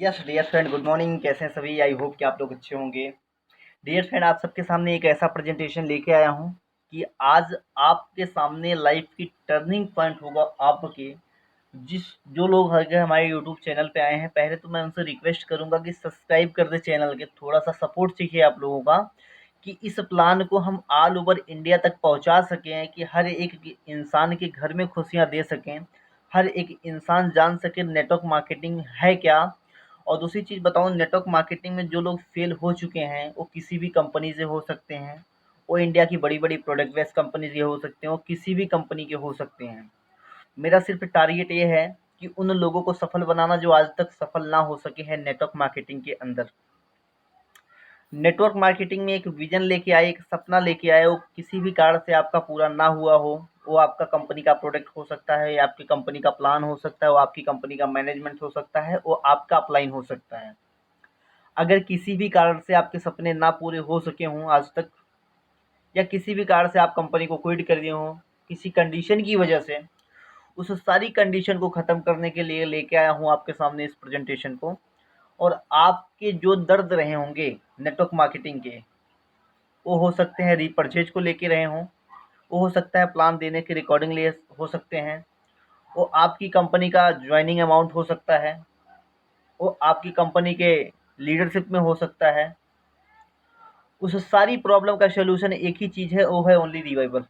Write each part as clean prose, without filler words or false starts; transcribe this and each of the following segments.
Yes dear friend, good morning. कैसे हैं सभी? आई होप कि आप लोग अच्छे होंगे। डियर फ्रेंड, आप सबके सामने एक ऐसा प्रेजेंटेशन लेके आया हूँ कि आज आपके सामने लाइफ की टर्निंग पॉइंट होगा आपके। जिस जो लोग अगर हमारे यूट्यूब चैनल पे आए हैं, पहले तो मैं उनसे रिक्वेस्ट करूंगा कि सब्सक्राइब कर दे चैनल के। थोड़ा सा सपोर्ट चाहिए आप लोगों का कि इस प्लान को हम ऑल ओवर इंडिया तक पहुंचा सकें, कि हर एक इंसान के घर में खुशियां दे सकें, हर एक इंसान जान सके नेटवर्क मार्केटिंग है क्या। और दूसरी चीज़ बताऊँ, नेटवर्क मार्केटिंग में जो लोग फेल हो चुके हैं वो किसी भी कंपनी से हो सकते हैं, वो इंडिया की बड़ी बड़ी प्रोडक्ट बेस्ड कंपनी के हो सकते हैं, वो किसी भी कंपनी के हो सकते हैं। मेरा सिर्फ टारगेट ये है कि उन लोगों को सफल बनाना जो आज तक सफल ना हो सके हैं नेटवर्क मार्केटिंग के अंदर। नेटवर्क मार्केटिंग में एक विजन लेके आए, एक सपना लेके आए, वो किसी भी कारण से आपका पूरा ना हुआ हो। वो आपका कंपनी का प्रोडक्ट हो सकता है, या आपकी कंपनी का प्लान हो सकता है, वो आपकी कंपनी का मैनेजमेंट हो सकता है, वो आपका अपलाइन हो सकता है। अगर किसी भी कारण से आपके सपने ना पूरे हो सके हों आज तक, या किसी भी कारण से आप कंपनी को क्विट कर दिए हों किसी कंडीशन की वजह से, उस सारी कंडीशन को ख़त्म करने के लिए लेके आया हूँ आपके सामने इस प्रेजेंटेशन को। और आपके जो दर्द रहे होंगे नेटवर्क मार्केटिंग के, वो हो सकते हैं रीपरचेज को लेके रहे हों, वो हो सकता है प्लान देने के रिकॉर्डिंग लिए हो सकते हैं, वो आपकी कंपनी का ज्वाइनिंग अमाउंट हो सकता है, वो आपकी कंपनी के लीडरशिप में हो सकता है। उस सारी प्रॉब्लम का सॉल्यूशन एक ही चीज़ है, वो है ओनली रिवाइवल।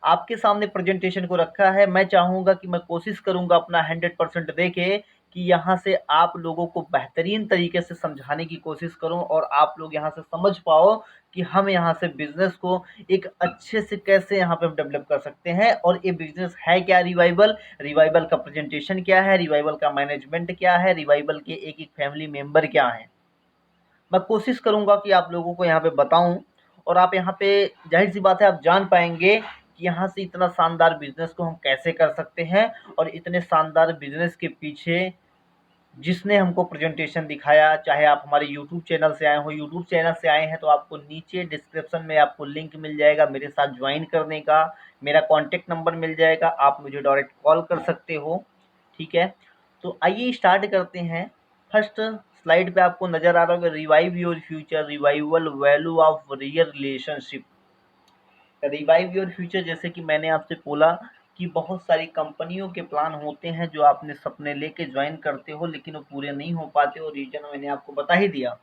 आपके सामने प्रेजेंटेशन को रखा है। मैं चाहूँगा कि मैं कोशिश करूँगा अपना 100% दे के कि यहाँ से आप लोगों को बेहतरीन तरीके से समझाने की कोशिश करूँ, और आप लोग यहाँ से समझ पाओ कि हम यहाँ से बिज़नेस को एक अच्छे से कैसे यहाँ पे डेवलप कर सकते हैं। और ये बिज़नेस है क्या? रिवाइवल। रिवाइवल का प्रेजेंटेशन क्या है? रिवाइवल का मैनेजमेंट क्या है? रिवाइवल के एक-एक फैमिली मेंबर क्या हैं? मैं कोशिश करूँगा कि आप लोगों को यहाँ पे बताऊँ, और आप यहाँ पे ज़ाहिर-सी बात है आप जान पाएँगे कि यहाँ से इतना शानदार बिज़नेस को हम कैसे कर सकते हैं। और इतने शानदार बिज़नेस के पीछे जिसने हमको प्रेजेंटेशन दिखाया, चाहे आप हमारे यूट्यूब चैनल से आए हो, यूट्यूब चैनल से आए हैं तो आपको नीचे डिस्क्रिप्शन में आपको लिंक मिल जाएगा मेरे साथ ज्वाइन करने का। मेरा कॉन्टैक्ट नंबर मिल जाएगा, आप मुझे डायरेक्ट कॉल कर सकते हो। ठीक है? तो आइए स्टार्ट करते हैं। फर्स्ट स्लाइड पे आपको नज़र आ रहा होगा, revive your future, revival value of real relationship. Revive your future, जैसे कि मैंने आपसे बोला कि बहुत सारी कंपनियों के प्लान होते हैं जो आपने सपने लेके ज्वाइन करते हो, लेकिन वो पूरे नहीं हो पाते, और रीज़न मैंने आपको बता ही दिया।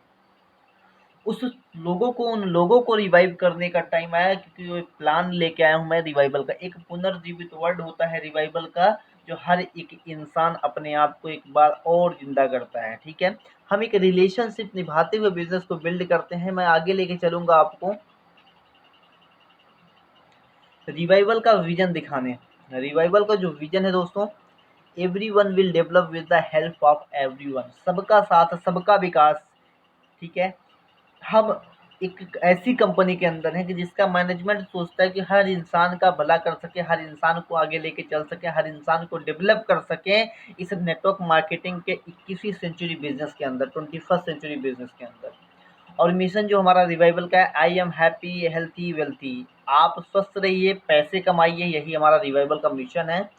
उन लोगों को रिवाइव करने का टाइम आया, क्योंकि वो एक प्लान लेके आया हूँ मैं रिवाइवल का। एक पुनर्जीवित वर्ड होता है रिवाइवल का, जो हर एक इंसान अपने आप को एक बार और जिंदा करता है। ठीक है? हम एक रिलेशनशिप निभाते हुए बिजनेस को बिल्ड करते हैं। मैं आगे लेके चलूंगा आपको रिवाइवल का विजन दिखाने। रिवाइवल का जो विजन है दोस्तों, everyone will develop with the help of everyone. सबका साथ, सबका विकास। ठीक है? हम एक ऐसी कंपनी के अंदर हैं कि जिसका मैनेजमेंट सोचता है कि हर इंसान का भला कर सके, हर इंसान को आगे लेके चल सके, हर इंसान को डेवलप कर सके इस नेटवर्क मार्केटिंग के 21वीं सेंचुरी बिजनेस के अंदर, 21st सेंचुरी बिजनेस के अंदर। और मिशन जो हमारा रिवाइवल का है, I am happy healthy wealthy. आप स्वस्थ रहिए, पैसे कमाइए, यही हमारा रिवाइवल का मिशन है।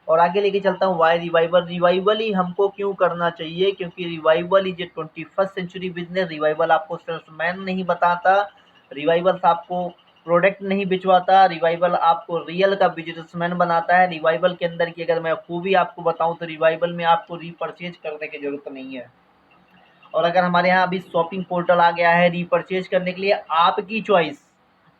और आगे लेके चलता हूँ, वाई रिवाइवल। रिवाइवल ही हमको क्यों करना चाहिए? क्योंकि revival is a 21st century business. Revival आपको सेल्समैन नहीं बताता, रिवाइवल आपको प्रोडक्ट नहीं बिचवाता, रिवाइवल आपको रियल का बिजनेसमैन बनाता है। रिवाइवल के अंदर की अगर मैं खूबी आपको बताऊं तो रिवाइवल में आपको रीपरचेज करने की जरूरत नहीं है। और अगर हमारे यहाँ अभी शॉपिंग पोर्टल आ गया है रीपरचेज करने के लिए, आपकी चॉइस।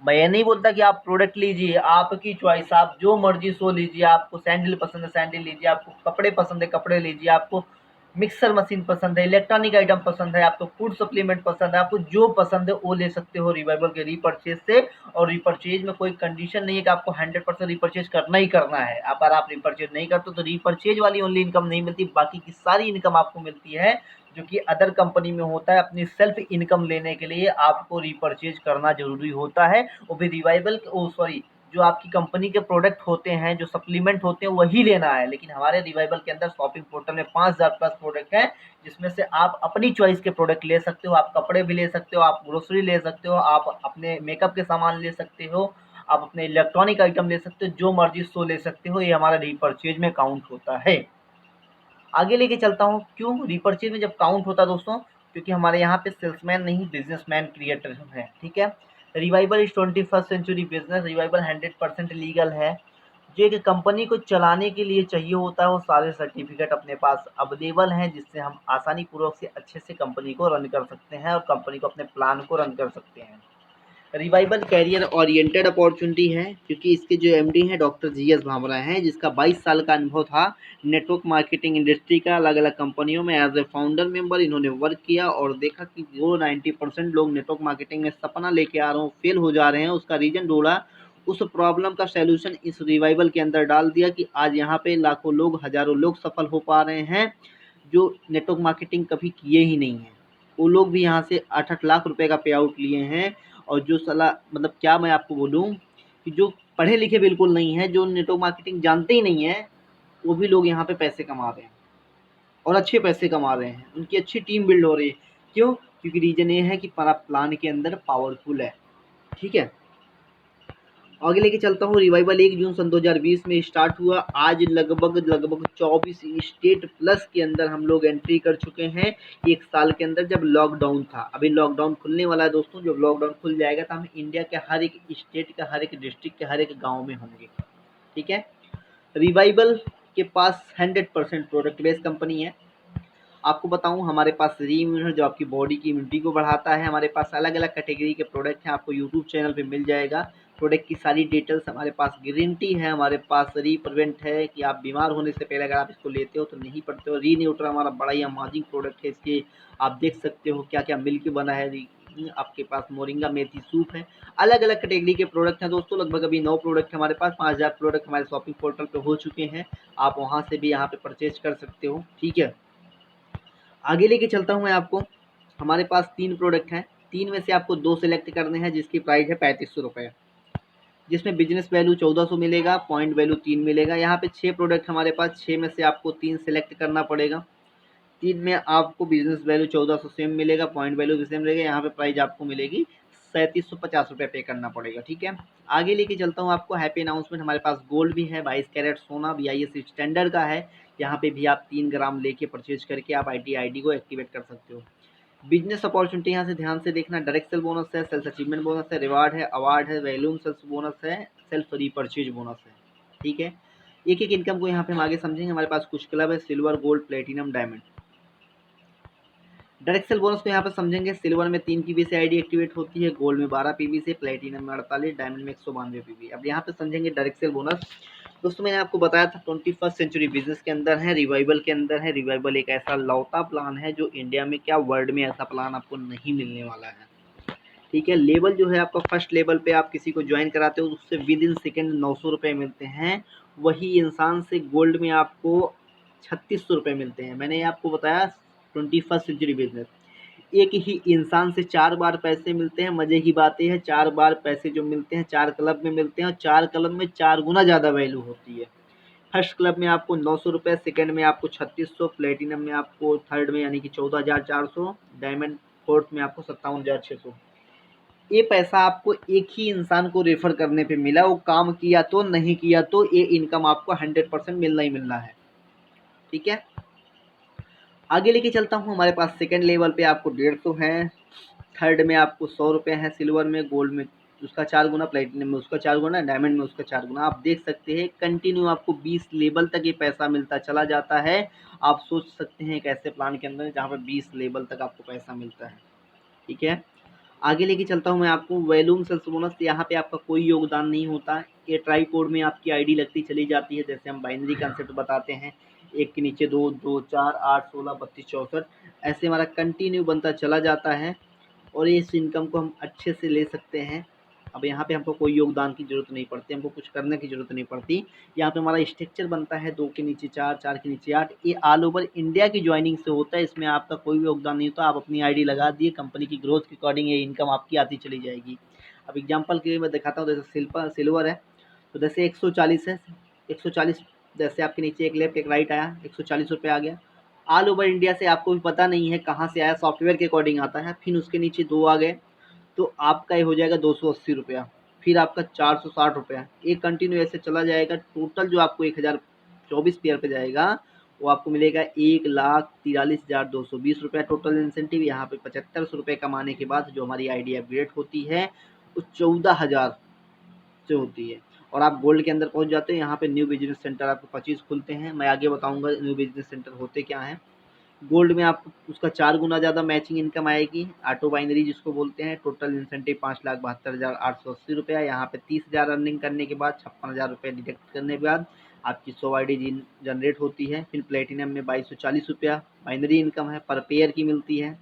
मैं ये नहीं बोलता कि आप प्रोडक्ट लीजिए, आपकी चॉइस, आप जो मर्जी सो लीजिए। आपको सैंडल पसंद है सैंडल लीजिए, आपको कपड़े पसंद है कपड़े लीजिए, आपको मिक्सर मशीन पसंद है, इलेक्ट्रॉनिक आइटम पसंद है, आपको फूड सप्लीमेंट पसंद है, आपको जो पसंद है वो ले सकते हो रिवाइवल के रीपरचेज से। और रीपरचेज में कोई कंडीशन नहीं है कि आपको 100% रीपरचेज करना ही करना है। अगर आप रीपरचेज नहीं करते तो रीपरचेज वाली ओनली इनकम नहीं मिलती, बाकी की सारी इनकम आपको मिलती है, जो कि अदर कंपनी में होता है। अपनी सेल्फ इनकम लेने के लिए आपको रीपरचेज करना जरूरी होता है। वो भी रिवाइवल, ओ सॉरी, जो आपकी कंपनी के प्रोडक्ट होते हैं, जो सप्लीमेंट होते हैं, वही लेना है। लेकिन हमारे रिवाइवल के अंदर शॉपिंग पोर्टल में 5000 प्लस प्रोडक्ट हैं, जिसमें से आप अपनी चॉइस के प्रोडक्ट ले सकते हो। आप कपड़े भी ले सकते हो, आप ग्रोसरी ले सकते हो, आप अपने मेकअप के सामान ले सकते हो, आप अपने इलेक्ट्रॉनिक आइटम ले सकते हो, जो मर्जी सो ले सकते हो। ये हमारा रीपरचेज में काउंट होता है। आगे लेके चलता हूँ, क्यों रिपर्चेज में जब काउंट होता है दोस्तों, क्योंकि हमारे यहाँ पे सेल्समैन नहीं बिजनेसमैन क्रिएटर है, ठीक है। Revival is 21st century business, revival 100% legal है। जो एक कंपनी को चलाने के लिए चाहिए होता है वो सारे सर्टिफिकेट अपने पास अवेलेबल हैं, जिससे हम आसानी पूर्वक से अच्छे से कंपनी को रन कर सकते हैं और कंपनी को अपने प्लान को रन कर सकते हैं। रिवाइवल कैरियर ओरिएंटेड अपॉर्चुनिटी है, क्योंकि इसके जो एमडी हैं डॉक्टर जीएस भामरा हैं, जिसका 22 साल का अनुभव था नेटवर्क मार्केटिंग इंडस्ट्री का। अलग अलग कंपनियों में एज ए फाउंडर मेंबर इन्होंने वर्क किया और देखा कि जो 90% लोग नेटवर्क मार्केटिंग में सपना लेके आ रहे हो फेल हो जा रहे हैं, उसका रीजन ढूंढा, उस प्रॉब्लम का सैल्यूशन इस रिवाइवल के अंदर डाल दिया कि आज यहाँ पे लाखों लोग हजारों लोग सफल हो पा रहे हैं जो नेटवर्क मार्केटिंग कभी किए ही नहीं हैं। वो लोग भी यहाँ से 8-8 लाख रुपए का पे आउट लिए हैं। और जो सलाह मतलब क्या मैं आपको बोलूँ कि जो पढ़े लिखे बिल्कुल नहीं है, जो नेटवर्क मार्केटिंग जानते ही नहीं है, वो भी लोग यहाँ पे पैसे कमा रहे हैं और अच्छे पैसे कमा रहे हैं। उनकी अच्छी टीम बिल्ड हो रही है। क्यों? क्योंकि रीजन ये है कि पूरा प्लान के अंदर पावरफुल है, ठीक है। आगे लेके चलता हूँ। रिवाइवल 1 जून सन 2020 में स्टार्ट हुआ। आज लगभग 24 स्टेट प्लस के अंदर हम लोग एंट्री कर चुके हैं एक साल के अंदर, जब लॉकडाउन था। अभी लॉकडाउन खुलने वाला है दोस्तों। जब लॉकडाउन खुल जाएगा तो हम इंडिया के हर एक स्टेट के, हर एक डिस्ट्रिक्ट के, हर एक गाँव में होंगे, ठीक है। रिवाइवल के पास 100% प्रोडक्ट बेस्ड कंपनी है। आपको बताऊं, हमारे पास रीइम्यूनर जो आपकी बॉडी की इम्यूनिटी को बढ़ाता है। हमारे पास अलग अलग कैटेगरी के प्रोडक्ट हैं, आपको यूट्यूब चैनल पे मिल जाएगा। प्रोडक्ट की सारी डिटेल्स हमारे पास, गारंटी है हमारे पास। प्रिवेंट है कि आप बीमार होने से पहले अगर आप इसको लेते हो तो नहीं पड़ते हो। री न्यूट्रल हमारा बड़ा ही अमेजिंग प्रोडक्ट है। इसके आप देख सकते हो क्या क्या मिल्क बना है। आपके पास मोरिंगा मेथी सूप है। अलग अलग कैटेगरी के प्रोडक्ट हैं दोस्तों। लगभग अभी 9 प्रोडक्ट हमारे पास, 5000 प्रोडक्ट हमारे शॉपिंग पोर्टल पे हो चुके हैं। आप वहाँ से भी यहाँ पे परचेज कर सकते हो, ठीक है। आगे लेके चलता हूँ मैं आपको। हमारे पास 3 प्रोडक्ट हैं। 3 में से आपको 2 सेलेक्ट करने हैं, जिसकी प्राइस है 3500 रुपये, जिसमें बिजनेस वैल्यू 1400 मिलेगा, पॉइंट वैल्यू 3 मिलेगा। यहाँ पे 6 प्रोडक्ट हमारे पास, 6 में से आपको 3 सेलेक्ट करना पड़ेगा। 3 में आपको बिजनेस वैल्यू 1400 सेम मिलेगा, पॉइंट वैल्यू भी सेम रहेगा। यहाँ पे प्राइस आपको मिलेगी 3750 रुपये पे करना पड़ेगा, ठीक है। आगे लेके चलता हूँ आपको। हैप्पी अनाउंसमेंट, हमारे पास गोल्ड भी है, 22 कैरेट सोना BIS स्टैंडर्ड का है। यहाँ पे भी आप 3 ग्राम लेके परचेज करके आप ID को एक्टिवेट कर सकते हो। बिजनेस अपॉर्चुनिटी यहाँ से ध्यान से देखना। डायरेक्ट सेल बोनस है, सेल्स अचीवमेंट बोनस है, रिवार्ड है, अवार्ड है, वैल्यूम सेल्स बोनस है, सेल्फ रीपरचेज बोनस है, ठीक है। एक एक इनकम को यहाँ पे हम आगे समझेंगे। हमारे पास कुछ क्लब है, silver, gold, platinum, diamond. Direct cell bonus को यहाँ पर समझेंगे। सिल्वर में 3 पीवी से आईडी एक्टिवेट होती है, गोल्ड में 12 पीवी से, प्लेटिनम में 48, डायमंड में 192 पीवी। अब यहाँ पे समझेंगे डायरेक्ट सेल बोनस। दोस्तों मैंने आपको बताया था 21st सेंचुरी बिजनेस के अंदर है, रिवाइवल के अंदर है। रिवाइवल एक ऐसा लौता प्लान है जो इंडिया में क्या वर्ल्ड में ऐसा प्लान आपको नहीं मिलने वाला है, ठीक है। लेवल जो है आपका, फर्स्ट लेवल पे आप किसी को ज्वाइन कराते हो तो उससे विद इन सेकेंड 900 रुपये मिलते हैं। वही इंसान से गोल्ड में आपको 3600 रुपये मिलते हैं। मैंने आपको बताया 21st सेंचुरी बिजनेस, एक ही इंसान से 4 बार पैसे मिलते हैं। मजे की बात यह है 4 बार पैसे जो मिलते हैं 4 क्लब में मिलते हैं, और 4 क्लब में 4 गुना ज़्यादा वैल्यू होती है। फर्स्ट क्लब में आपको 900 रुपये, सेकेंड में आपको 3600, प्लेटिनम में आपको, थर्ड में यानी कि 14,400, डायमंड फोर्थ में आपको 57,600। ये पैसा आपको एक ही इंसान को रेफर करने पे मिला। वो काम किया तो नहीं किया तो ये इनकम आपको 100% मिलना ही मिलना है, ठीक है। आगे लेके चलता हूँ। हमारे पास सेकंड लेवल पे आपको 150 है, थर्ड में आपको 100 रुपये है, सिल्वर में, गोल्ड में उसका 4 गुना, प्लेटिनम में उसका 4 गुना, डायमंड में उसका 4 गुना। आप देख सकते हैं कंटिन्यू आपको 20 लेवल तक ये पैसा मिलता चला जाता है। आप सोच सकते हैं एक ऐसे प्लान के अंदर जहाँ पर 20 लेवल तक आपको पैसा मिलता है, ठीक है। आगे लेके चलता हूँ मैं आपको। वैल्यूम सेल्स बोनस, यहाँ पे आपका कोई योगदान नहीं होता। ये ट्राईकोड में आपकी आईडी लगती चली जाती है, जैसे हम बाइनरी कंसेप्ट बताते हैं, एक के नीचे 2, 2, 4, 8, 16, 32, 64, ऐसे हमारा कंटिन्यू बनता चला जाता है और इस इनकम को हम अच्छे से ले सकते हैं। अब यहाँ पे हमको कोई योगदान की ज़रूरत नहीं पड़ती, हमको कुछ करने की ज़रूरत नहीं पड़ती। यहाँ पे हमारा स्ट्रक्चर बनता है 2 के नीचे 4, 4 के नीचे 8। ये ऑल ओवर इंडिया की ज्वाइनिंग से होता है, इसमें आपका कोई भी योगदान नहीं होता। आप अपनी आईडी लगा दिए, कंपनी की ग्रोथ के अकॉर्डिंग ये इनकम आपकी आती चली जाएगी। अब एग्जाम्पल के लिए मैं दिखाता हूँ। जैसे सिल्वर है तो जैसे 140 है, 140 जैसे आपके नीचे एक लेफ्ट एक राइट आया, 140 रुपये आ गया। ऑल ओवर इंडिया से आपको भी पता नहीं है कहाँ से आया, सॉफ्टवेयर के अकॉर्डिंग आता है। फिर उसके नीचे 2 आ गए तो आपका ये हो जाएगा 280 रुपया, फिर आपका 460 रुपया। एक कंटिन्यू ऐसे चला जाएगा। टोटल जो आपको 1024 पेयर पे जाएगा वो आपको मिलेगा 1,43,220 रुपये टोटल इंसेंटिव। यहाँ पे 7500 रुपये कमाने के बाद जो हमारी आईडी अपग्रेड होती है वो 14,000 से होती है और आप गोल्ड के अंदर पहुंच जाते हैं। यहाँ पे न्यू बिजनेस सेंटर आपको 25 खुलते हैं। मैं आगे बताऊंगा न्यू बिजनेस सेंटर होते क्या हैं। गोल्ड में आपको उसका 4 गुना ज़्यादा मैचिंग इनकम आएगी, ऑटो बाइनरी जिसको बोलते हैं। टोटल इंसेंटिव 5,72,880 रुपया। यहाँ पे 30,000 अर्निंग करने के बाद 56,000 रुपये डिडक्ट करने के बाद आपकी 100 आई डी जनरेट होती है। फिर प्लेटिनम में 2240 रुपया बाइनरी इनकम है, पर पेयर की मिलती है।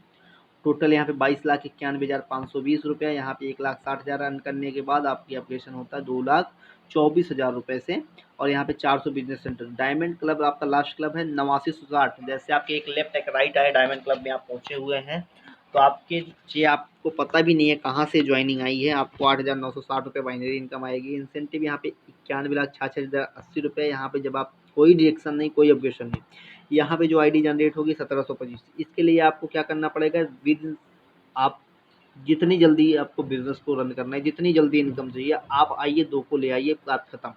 टोटल यहाँ पे 22,91,520 रुपया। यहाँ पे 1,60,000 रन करने के बाद आपकी एप्लीकेशन होता है 2,24,000 रुपये से। और यहाँ पे 400 बिजनेस सेंटर। डायमंड क्लब आपका लास्ट क्लब है 8960। जैसे आपके एक लेफ्ट एक राइट आए डायमंड क्लब में आप पहुँचे हुए हैं तो आपके ये आपको पता भी नहीं है कहाँ से ज्वाइनिंग आई है। आपको 8,960 रुपये बाइनरी इनकम आएगी। इंसेंटिव यहाँ पे 91,66,080 रुपये। यहाँ पे जब आप कोई डिडक्शन नहीं, कोई ऑब्जेक्शन नहीं, यहाँ पे जो आईडी जनरेट होगी 1725। इसके लिए आपको क्या करना पड़ेगा, विद आप जितनी जल्दी आपको बिजनेस को रन करना है, जितनी जल्दी इनकम चाहिए, आप आइए, 2 को ले आइए, बात खत्म।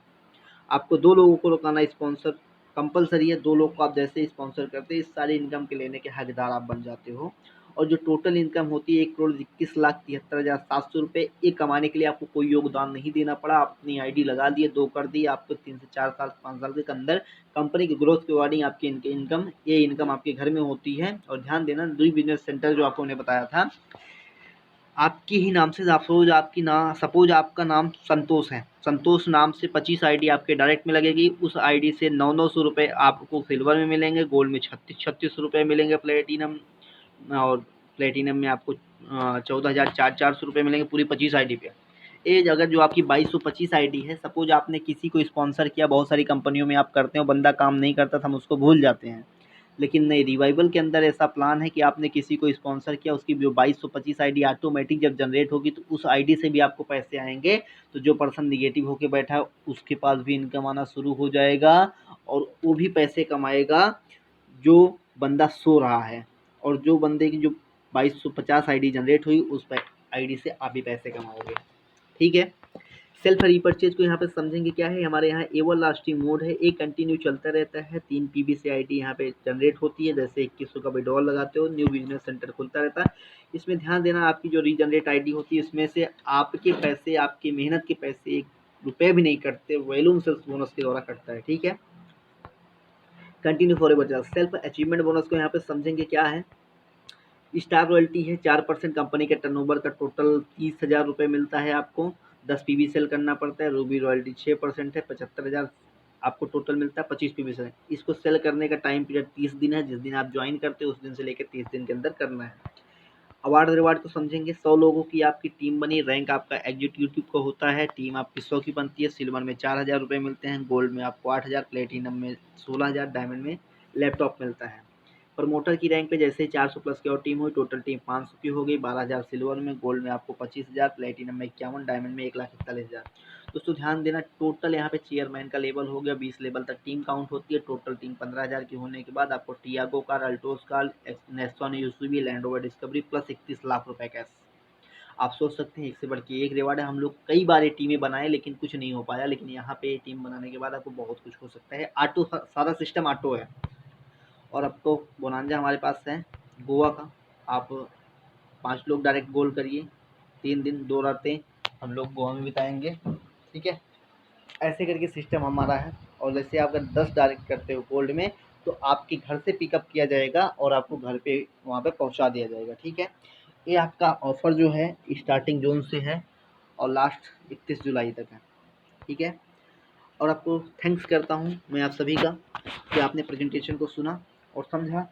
आपको 2 लोगों को रुकाना स्पॉन्सर कंपलसरी है। 2 लोग को आप जैसे स्पॉन्सर करते हैं इस सारी इनकम के लेने के हकदार आप बन जाते हो। और जो टोटल इनकम होती है 1,21,73,700 रुपये, ये कमाने के लिए आपको कोई योगदान नहीं देना पड़ा। आप अपनी आईडी लगा दिए, 2 कर दिए, आपको 3 से 4 साल 5 साल के अंदर कंपनी की ग्रोथ के अकॉर्डिंग आपकी इनकम, ये इनकम आपके घर में होती है। और ध्यान देना, न्यू बिजनेस सेंटर जो आपको मैंने बताया था आपके ही नाम से, सपोज आपका नाम संतोष है, संतोष नाम से 25 आईडी आपके डायरेक्ट में लगेगी। उस आईडी से 900 रुपये आपको सिल्वर में मिलेंगे, गोल्ड में 3600 रुपये मिलेंगे, प्लेटिनम और प्लेटिनम में आपको 14,400 रुपये मिलेंगे पूरी 25 आईडी पे। एज अगर जो आपकी 2225 आईडी है, सपोज आपने किसी को स्पॉन्सर किया, बहुत सारी कंपनियों में आप करते हो, बंदा काम नहीं करता तो हम उसको भूल जाते हैं, लेकिन नहीं, रिवाइवल के अंदर ऐसा प्लान है कि आपने किसी को स्पॉन्सर किया, उसकी जो 2225 आईडी ऑटोमेटिक जब जनरेट होगी तो उस आईडी से भी आपको पैसे आएंगे। तो जो पर्सन निगेटिव होकर बैठा है उसके पास भी इनकम आना शुरू हो जाएगा और वो भी पैसे कमाएगा जो बंदा सो रहा है। और जो बंदे की जो 2250 आईडी जनरेट हुई उस आईडी से आप भी पैसे कमाओगे। ठीक है। सेल्फ रीपर्चेज को यहाँ पे समझेंगे क्या है। हमारे यहाँ एवर लास्टिंग मोड है, एक कंटिन्यू चलता रहता है। 3 पीबी से आईडी यहाँ पे जनरेट होती है। जैसे 2100 का विड्रॉल लगाते हो, न्यू बिजनेस सेंटर खुलता रहता है। इसमें ध्यान देना, आपकी जो रीजनरेट आईडी होती है इसमें से आपके पैसे, आपकी मेहनत के पैसे 1 रुपये भी नहीं कटते, वैल्यूम सेल्स बोनस के द्वारा कटता है। ठीक है। Continue forever. Self achievement bonus को यहाँ पे समझेंगे क्या है। स्टार रॉयल्टी है 4% कंपनी के टर्नओवर का, टोटल 30,000 रुपये मिलता है आपको। 10 पीबी सेल करना पड़ता है। रूबी रॉयल्टी 6% है, 75,000 आपको टोटल मिलता है। 25 पीबी सेल, इसको सेल करने का टाइम पीरियड 30 दिन है। जिस दिन आप ज्वाइन करते हो उस दिन से लेकर 30 दिन के अंदर करना है। अवार्ड रिवार्ड को समझेंगे। 100 लोगों की आपकी टीम बनी, रैंक आपका एग्जीक्यूटिव को होता है, टीम आपकी 100 की बनती है। सिल्वर में 4,000 रुपये मिलते हैं, गोल्ड में आपको 8,000, प्लेटिनम में 16,000, डायमंड में लैपटॉप मिलता है। प्रमोटर की रैंक पे जैसे 400 प्लस की और टीम हुई, टोटल टीम 500 की हो गई। 12,000 सिल्वर में, गोल्ड में आपको 25,000, प्लेटिनम में 51, डायमंड में 1,41,000। दोस्तों ध्यान देना, टोटल यहाँ पे चेयरमैन का लेवल हो गया 20 लेवल तक टीम काउंट होती है। टोटल टीम 15,000 की होने के बाद आपको Tiago car, Altos car, Nexon SUV, Land Rover Discovery plus 31 lakh रुपए कैश। आप सोच सकते हैं एक से बढ़ के एक रिवार्ड है। हम लोग कई बार ये टीमें बनाए लेकिन कुछ नहीं हो पाया, लेकिन यहाँ पे टीम बनाने के बाद आपको बहुत कुछ हो सकता है। ऑटो, सारा सिस्टम ऑटो है। और अब तो बोनांजा हमारे पास है गोवा का। आप 5 लोग डायरेक्ट गोल करिए, 3 दिन 2 रातें हम लोग गोवा में बिताएंगे। ठीक है। ऐसे करके सिस्टम हमारा है। और जैसे आप अगर 10 डायरेक्ट करते हो गोल्ड में तो आपके घर से पिकअप किया जाएगा और आपको घर पे वहाँ पे पहुँचा दिया जाएगा। ठीक है। ये आपका ऑफ़र जो है स्टार्टिंग जून से है और लास्ट 31 जुलाई तक है। ठीक है। और आपको थैंक्स करता हूँ मैं आप सभी का कि आपने प्रेजेंटेशन को सुना और समझा।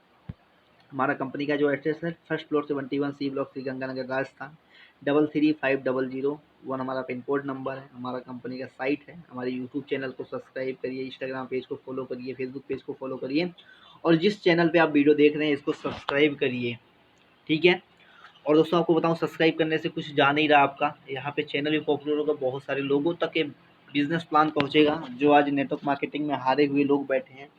हमारा कंपनी का जो एड्रेस है, first floor 71 C block, Sriganganagar, Rajasthan 335001 हमारा पिन कोड नंबर है। हमारा कंपनी का साइट है। हमारे यूट्यूब चैनल को सब्सक्राइब करिए, इंस्टाग्राम पेज को फॉलो करिए, फेसबुक पेज को फॉलो करिए और जिस चैनल पे आप वीडियो देख रहे हैं इसको सब्सक्राइब करिए। ठीक है। और दोस्तों आपको बताऊं, सब्सक्राइब करने से कुछ जा नहीं रहा आपका, यहाँ पे चैनल भी पॉपुलर होगा, बहुत सारे लोगों तक ये बिजनेस प्लान पहुँचेगा। जो आज नेटवर्क मार्केटिंग में हारे हुए लोग बैठे हैं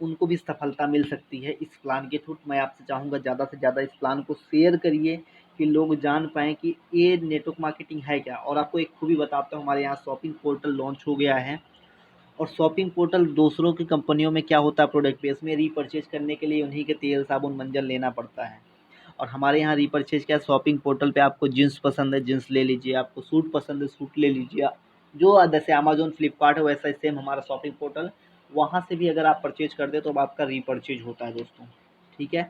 उनको भी सफलता मिल सकती है इस प्लान के थ्रू। मैं आपसे चाहूँगा ज़्यादा से ज़्यादा इस प्लान को शेयर करिए कि लोग जान पाएँ कि ये नेटवर्क मार्केटिंग है क्या। और आपको एक खूबी बताता हूँ, हमारे यहाँ शॉपिंग पोर्टल लॉन्च हो गया है और शॉपिंग पोर्टल दूसरों की कंपनियों में क्या होता है, प्रोडक्ट बेस में रीपरचेज करने के लिए उन्हीं के तेल साबुन मंजन लेना पड़ता है। और हमारे यहाँ रीपरचेज क्या है, शॉपिंग पोर्टल पे आपको जीन्स पसंद है जीन्स ले लीजिए, आपको सूट पसंद है सूट ले लीजिए। जो जैसे अमेजोन फ्लिपकार्ट है वैसा ही सेम हमारा शॉपिंग पोर्टल, वहाँ से भी अगर आप परचेज कर दे तो अब आपका रीपरचेज होता है दोस्तों। ठीक है,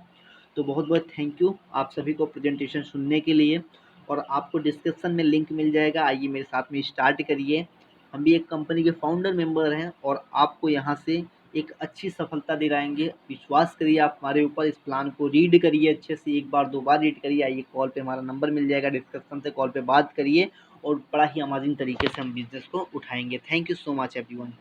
तो बहुत बहुत थैंक यू आप सभी को प्रेजेंटेशन सुनने के लिए। और आपको डिस्क्रिप्शन में लिंक मिल जाएगा, आइए मेरे साथ में स्टार्ट करिए। हम भी एक कंपनी के फाउंडर मेंबर हैं और आपको यहाँ से एक अच्छी सफलता दिलाएंगे। विश्वास करिए आप हमारे ऊपर, इस प्लान को रीड करिए अच्छे से, एक बार दो बार रीड करिए। आइए कॉल पे हमारा नंबर मिल जाएगा डिस्क्रिप्शन से, कॉल पे बात करिए और बड़ा ही अमेजिंग तरीके से हम बिजनेस को उठाएंगे। Thank you so much everyone.